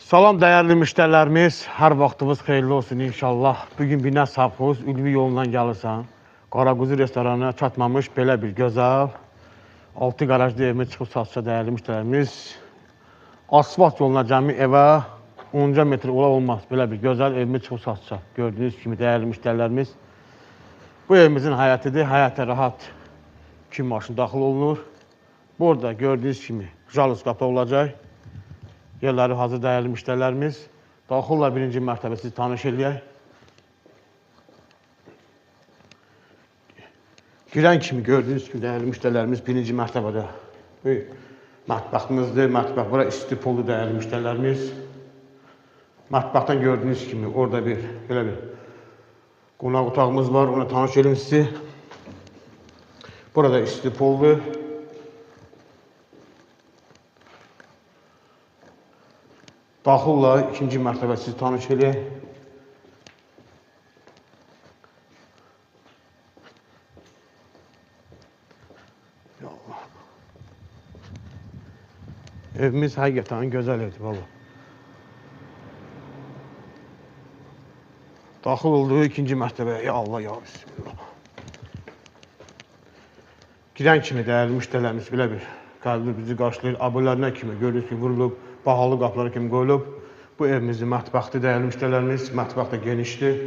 Salam dəyərli müştərilərimiz, hər vaxtınız xeyirli olsun inşallah. Bugün Binə Savxoz, Ülvi yolundan gəlirsən, Qaraquzu restoranına çatmamış belə bir gözəl 6 qarajlı evimə çıxıb satışa dəyərli müştərilərimiz. Asfalt yoluna cəmi evə 10 metr olmaz belə bir gözəl evimə çıxıb satışa. Gördüyünüz kimi dəyərli müştərilərimiz. Bu evimizin həyətidir, həyətə rahat 2 maşın daxil olunur. Burada gördüyünüz kimi jaluz qapı olacaq. Yerləri hazır dəyərli müştərilərimiz. Daxılla birinci mərtəbə sizi tanış eləyək. Girən kimi gördüyünüz kimi dəyərli müştərilərimiz birinci mərtəbədə mətbəximizdir. Mətbəx bura istifolu dəyərli müştərilərimiz. Mətbəxdən gördüyünüz kimi orada belə bir qonaq otağımız var. Ona tanış eləyim sizi. Burada istifoludur. Daxılla ikinci mərtəbə sizi tanış eləyək. Evimiz həqiqətən gözəl evdir, valla. Daxil olduğu ikinci mərtəbəyə, ya Allah, ya Bismillah. Girən kimi dəyərli müştərilərimiz belə bir qəlbi bizi qarşılayır. Abunələrine kimi gördüyünüz kimi vurulub. Bahalı qapılara kimi qoyulub. Bu evimizin mətbəxdir, dəyərli müştərilərimiz. Mətbəx də genişdir.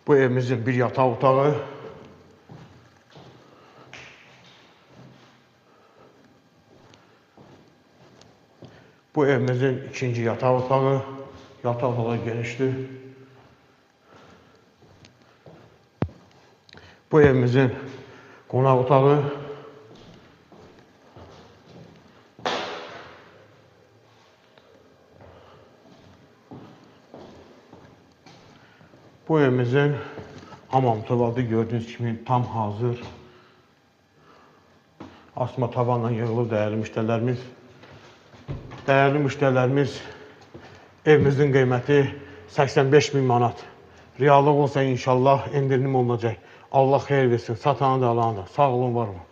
Bu evimizin bir yataq otağı. Bu evimizin ikinci yataq otağı. Yataq otağı genişdir. Bu evimizin qonaq otağı. Bu evimizin hamam tuvalı gördüyünüz kimi tam hazır. Asma tavanla yığılıb dəyərli müştərilərimiz. Dəyərli müştərilərimiz, evimizin qiyməti 85.000 manat. Reallıq olsa inşallah endirim olunacaq. Allah xeyir versin, satanı da alanı da. Sağ olun, var olun.